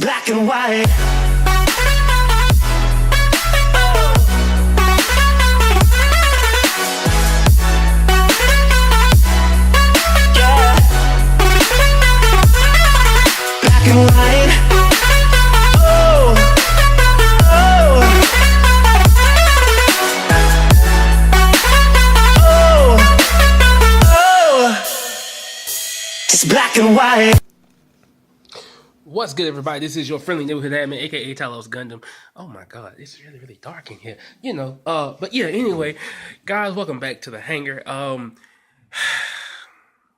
black and white. Yeah. Black and white. Oh. Oh. Oh. Oh. It's black and white. What's good, everybody? This is your friendly neighborhood admin, aka TalosGundam. Oh my god, it's really dark in here. But yeah, anyway, guys, welcome back to the hangar.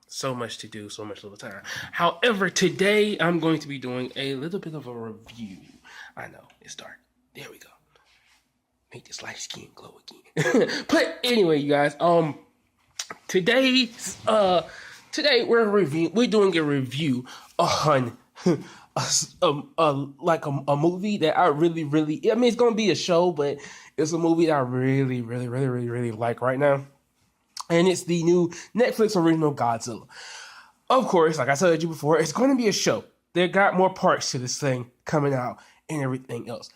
So much to do, so much little time. However, today I'm going to be doing a little bit of a review. I know, it's dark. There we go. Make this light skin glow again. But anyway, you guys, today we're doing a review on a movie that I really, I mean, it's gonna be a show, but it's a movie that I really like right now, and it's the new Netflix original Godzilla. Of course, like I told you before, it's going to be a show. They got more parts to this thing coming out and everything else.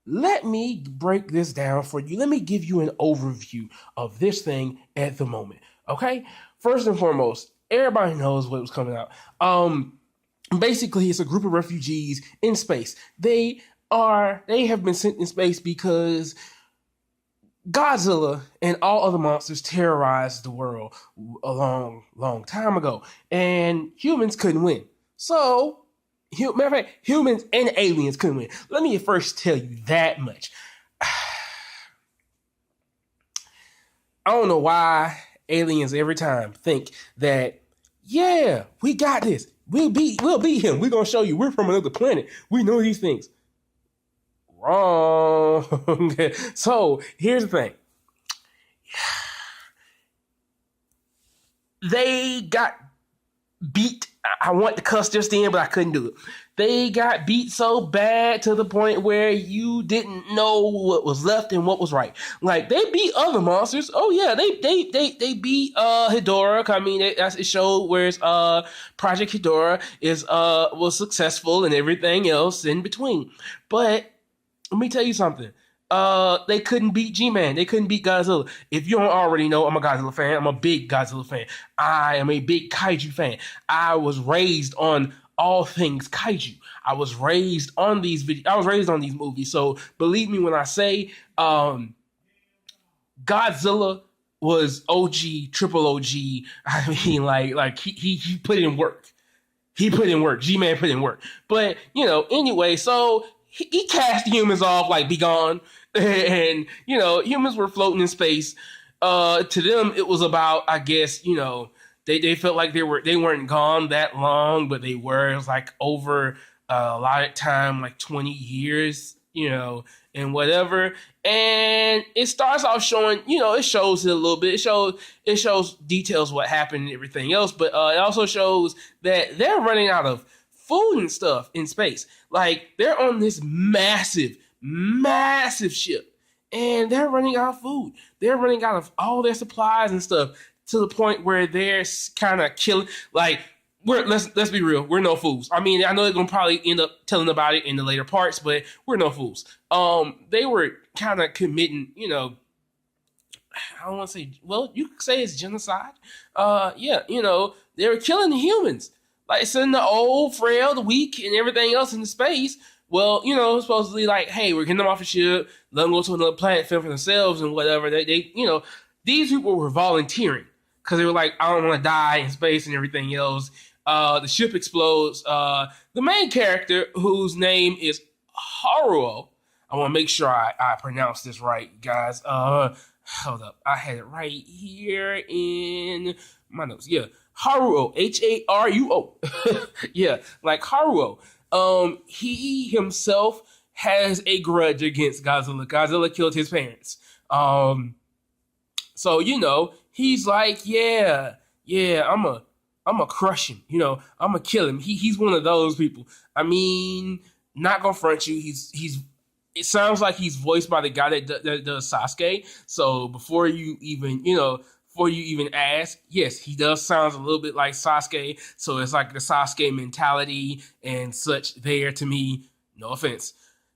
Let me break this down for you. Let me give you an overview of this thing at the moment. Okay, first and foremost, everybody knows what was coming out. Basically, it's a group of refugees in space. They have been sent in space because Godzilla and all other monsters terrorized the world a long time ago, and humans couldn't win. So, matter of fact, humans and aliens couldn't win. Let me first tell you that much. I don't know why aliens every time think that, yeah, we got this. We'll beat him. We're gonna show you we're from another planet. We know these things. Wrong. So here's the thing. They got beat. I want to cuss just in, but I couldn't do it. They got beat so bad to the point where you didn't know what was left and what was right. Like, they beat other monsters. Oh yeah, they beat Hedorah. I mean, it showed where Project Hedorah was successful and everything else in between. But let me tell you something. They couldn't beat G-Man. They couldn't beat Godzilla. If you don't already know, I'm a Godzilla fan. I'm a big Godzilla fan. I am a big kaiju fan. I was raised on all things kaiju. I was raised on these movies. So believe me when I say Godzilla was OG, triple OG. I mean, like he put in work. He put in work. G-Man put in work. But anyway, so he cast humans off like be gone. And humans were floating in space. To them, it was about, I guess, they felt like they weren't gone that long, but they were. It was like over a lot of time, like 20 years, and whatever. And it starts off showing, it shows it a little bit. It shows details what happened and everything else, but it also shows that they're running out of food and stuff in space. Like, they're on this massive ship, and they're running out of food. They're running out of all their supplies and stuff, to the point where they're kind of killing. Like, let's be real, we're no fools. I mean, I know they're gonna probably end up telling about it in the later parts, but we're no fools. They were kind of committing, I don't want to say, well, you could say it's genocide. Yeah, they were killing the humans, like sending the old, frail, the weak, and everything else into space. Well, supposedly, like, hey, we're getting them off a ship, let them go to another planet, fend for themselves and whatever. They these people were volunteering because they were like, I don't want to die in space and everything else. The ship explodes. The main character, whose name is Haruo, I want to make sure I pronounce this right, guys. Hold up. I had it right here in my notes. Yeah. Haruo, Haruo. Yeah, like Haruo. He himself has a grudge against Godzilla. Godzilla killed his parents. So he's like, yeah, I'm a crush him. I'm gonna kill him. He's one of those people. I mean, not gonna front you. It sounds like he's voiced by the guy that does Sasuke. So before you even ask, yes, he does sound a little bit like Sasuke. So it's like the Sasuke mentality and such there to me. No offense.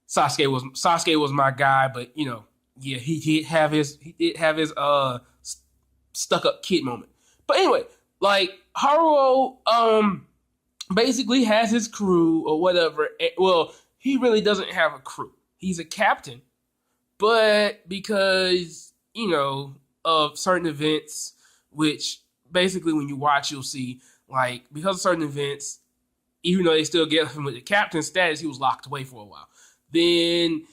Sasuke was my guy, but you know, yeah, he did have his stuck up kid moment. But anyway, like Haruo basically has his crew or whatever. Well, he really doesn't have a crew. He's a captain, but because, you know, of certain events, which basically when you watch, you'll see, like, because of certain events, even though they still get him with the captain status, he was locked away for a while. Then,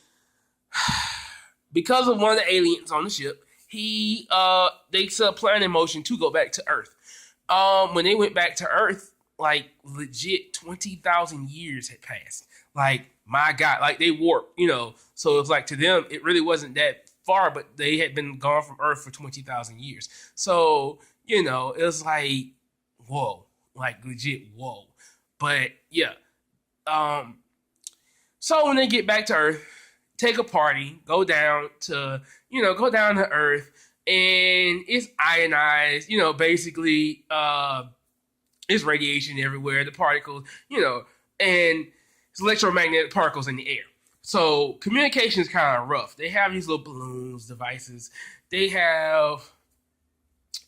because of one of the aliens on the ship, they set a plan in motion to go back to Earth. When they went back to Earth, like, legit 20,000 years had passed. Like, my God, like, they warped, you know. So it's like, to them, it really wasn't that far, but they had been gone from Earth for 20,000 years. So, you know, it was like, whoa, like, legit, whoa. But, yeah. So when they get back to Earth, take a party, go down to Earth, and it's ionized, you know, basically, it's radiation everywhere, the particles, you know, and it's electromagnetic particles in the air. So communication is kind of rough. They have these little balloons, devices. They have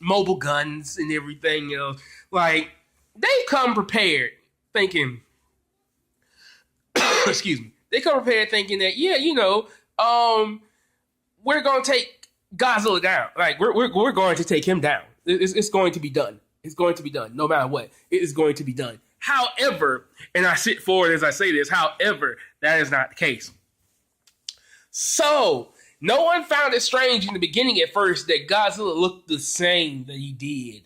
mobile guns and everything else. Like, they come prepared thinking, excuse me, they come prepared thinking that, yeah, you know, we're going to take Godzilla down. Like, we're going to take him down. It's going to be done. It's going to be done, no matter what. It is going to be done. However, and I sit forward as I say this, however, that is not the case. So, no one found it strange in the beginning at first that Godzilla looked the same that he did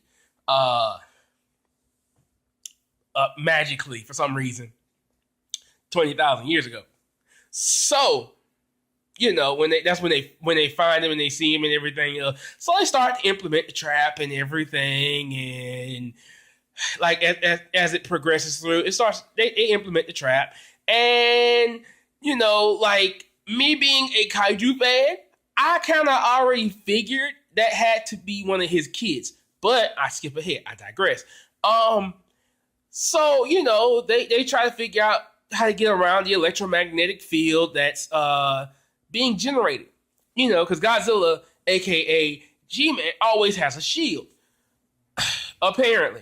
magically for some reason 20,000 years ago. So, you know, when they find him and they see him and everything else, so they start to implement the trap and everything, and like as it progresses through, they implement the trap, and you know, like me being a kaiju fan, I kind of already figured that had to be one of his kids, but I skip ahead, I digress. So you know, they try to figure out how to get around the electromagnetic field that's being generated. You know, because Godzilla, aka G-Man, always has a shield. Apparently.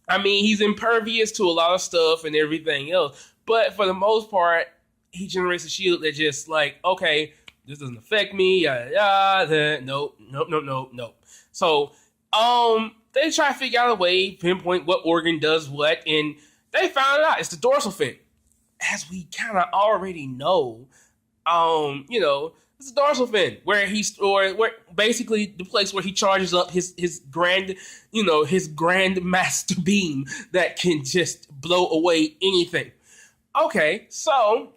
I mean, he's impervious to a lot of stuff and everything else. But for the most part, he generates a shield that just like, okay, this doesn't affect me. Nope. So, they try to figure out a way, pinpoint what organ does what, and they found it out. It's the dorsal fin. As we kind of already know, you know, it's the dorsal fin where basically the place where he charges up his grand master beam that can just blow away anything. Okay, so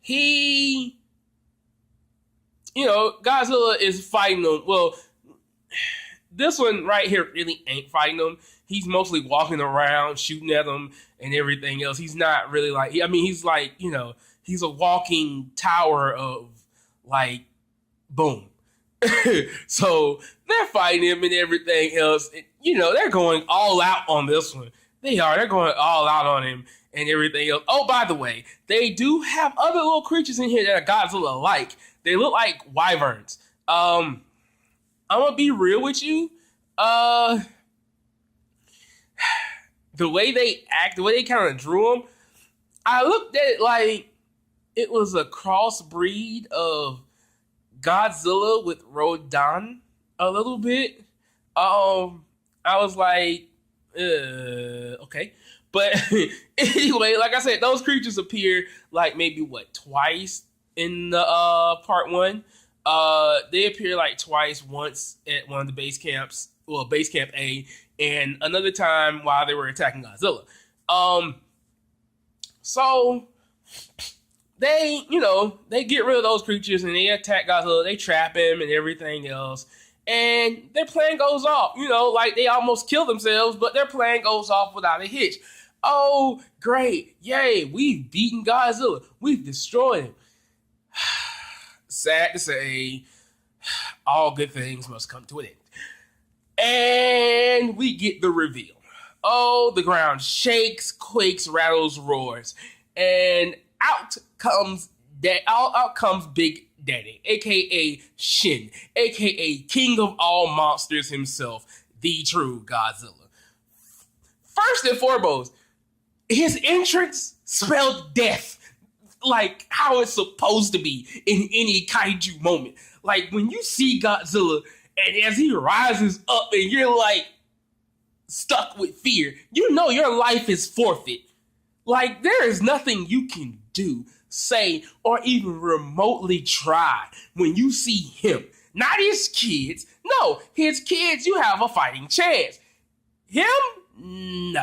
Godzilla is fighting them. Well, this one right here really ain't fighting them. He's mostly walking around, shooting at them and everything else. He's not really like, I mean, he's like, you know, he's a walking tower of like, boom. So they're fighting him and everything else. And, you know, they're going all out on this one. They're going all out on him and everything else. Oh, by the way, they do have other little creatures in here that are Godzilla like. They look like wyverns. I'm gonna be real with you. The way they act, the way they kind of drew them, I looked at it like it was a crossbreed of Godzilla with Rodan a little bit. I was like, okay. But anyway, like I said, those creatures appear like maybe twice in the part one. They appear like twice, once at one of the base camps, well, base camp A, and another time while they were attacking Godzilla. So they get rid of those creatures and they attack Godzilla, they trap him and everything else. And their plan goes off, like they almost kill themselves, but their plan goes off without a hitch. Oh, great. Yay, we've beaten Godzilla. We've destroyed him. Sad to say, all good things must come to an end. And we get the reveal. Oh, the ground shakes, quakes, rattles, roars, and out comes Big Daddy, aka Shin, aka King of all monsters himself, the true Godzilla. First and foremost, his entrance spelled death, like how it's supposed to be in any kaiju moment. Like when you see Godzilla and as he rises up and you're like stuck with fear, you know your life is forfeit. Like there is nothing you can do, say, or even remotely try when you see him. Not his kids. No, his kids, you have a fighting chance. Him? Nah.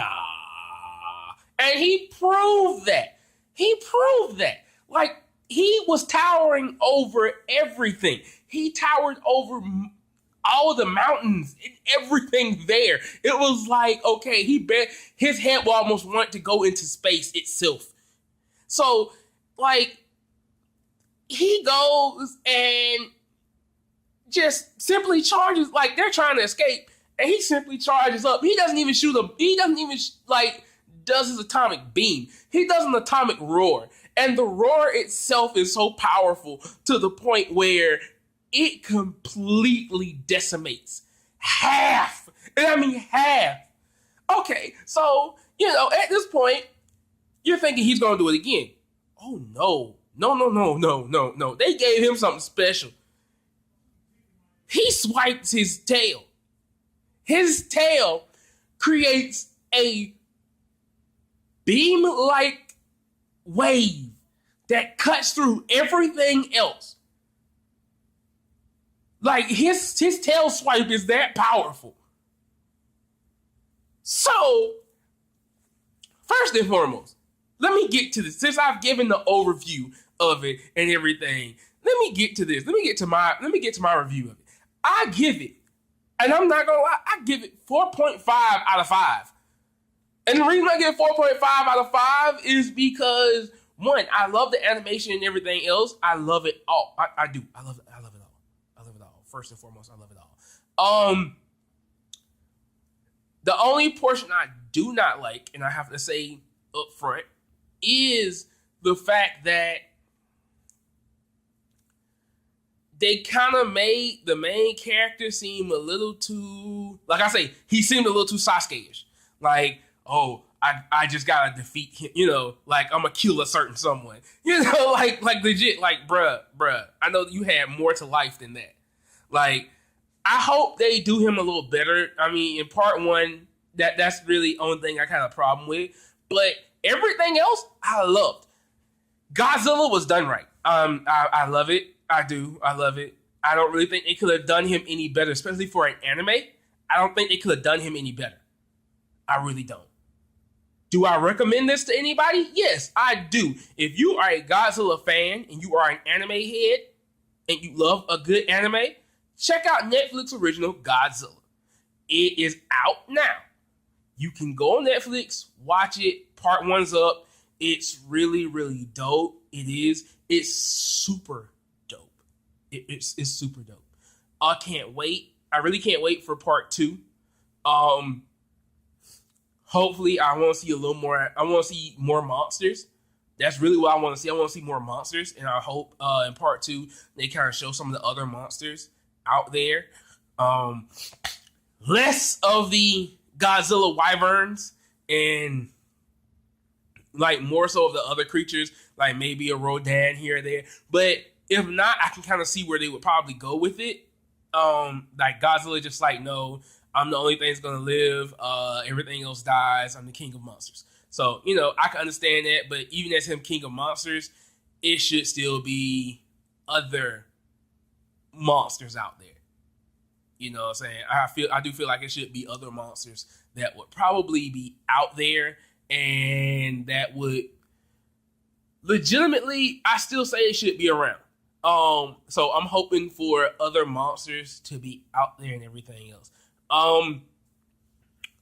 And he proved that. Like, he was towering over everything. He towered over all the mountains and everything there. It was like, okay, his head will almost want to go into space itself. So, like, he goes and just simply charges, like, they're trying to escape, and he simply charges up. He doesn't even shoot them. He doesn't even, does his atomic beam. He does an atomic roar. And the roar itself is so powerful to the point where it completely decimates half. And I mean half. Okay, so, at this point, you're thinking he's going to do it again. Oh, no. No. They gave him something special. He swipes his tail. His tail creates a beam-like wave that cuts through everything else. Like, his tail swipe is that powerful. So, first and foremost, let me get to this. Since I've given the overview of it and everything, let me get to this. Let me get to my review of it. I give it, and I'm not gonna lie, I give it 4.5 out of 5. And the reason I give 4.5 out of 5 is because, one, I love the animation and everything else. I love it all. I do. I love it all. I love it all. First and foremost, I love it all. The only portion I do not like, and I have to say up front, is the fact that they kind of made the main character seem a little too, like I say, he seemed a little too Sasuke-ish. Like, oh, I just gotta defeat him, like I'm gonna kill a certain someone. Like legit, like bruh, I know you had more to life than that. Like, I hope they do him a little better. I mean, in part one, that's really the only thing I kind of problem with. But everything else, I loved. Godzilla was done right. I love it. I do. I love it. I don't really think they could have done him any better, especially for an anime. I don't think they could have done him any better. I really don't. Do I recommend this to anybody? Yes, I do. If you are a Godzilla fan and you are an anime head and you love a good anime, check out Netflix original Godzilla. It is out now. You can go on Netflix, watch it. Part 1's up. It's really, really dope. It is. It's super dope. It's super dope. I can't wait. I really can't wait for part 2. Hopefully, I want to see a little more. I want to see more monsters. That's really what I want to see. I want to see more monsters, and I hope in part 2 they kind of show some of the other monsters out there. Less of the Godzilla wyverns and like more so of the other creatures, like maybe a Rodan here or there. But if not, I can kind of see where they would probably go with it. Like Godzilla just like, no, I'm the only thing that's gonna live. Everything else dies. I'm the king of monsters. So, I can understand that, but even as him king of monsters, it should still be other monsters out there. You know what I'm saying? I do feel like it should be other monsters that would probably be out there and that would legitimately, I still say it should be around. So I'm hoping for other monsters to be out there and everything else. I'm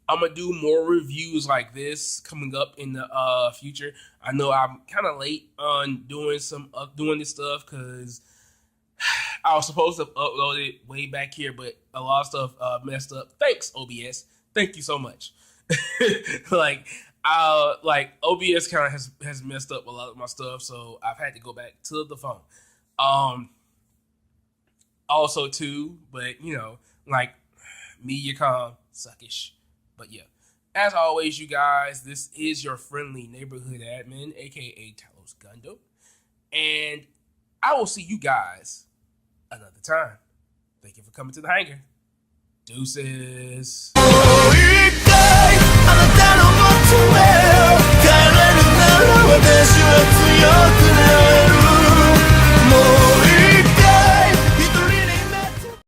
gonna do more reviews like this coming up in the future. I know I'm kind of late on doing this stuff because I was supposed to upload it way back here, but a lot of stuff messed up. Thanks, OBS. Thank you so much. like OBS kind of has messed up a lot of my stuff, so I've had to go back to the phone. Also too, but like MediaCom suckish. But yeah, as always, you guys, this is your friendly neighborhood admin, aka Talos Gundam, and I will see you guys another time. Thank you for coming to the hangar. Deuces. あなたのもとへ帰れるなら私は強くなる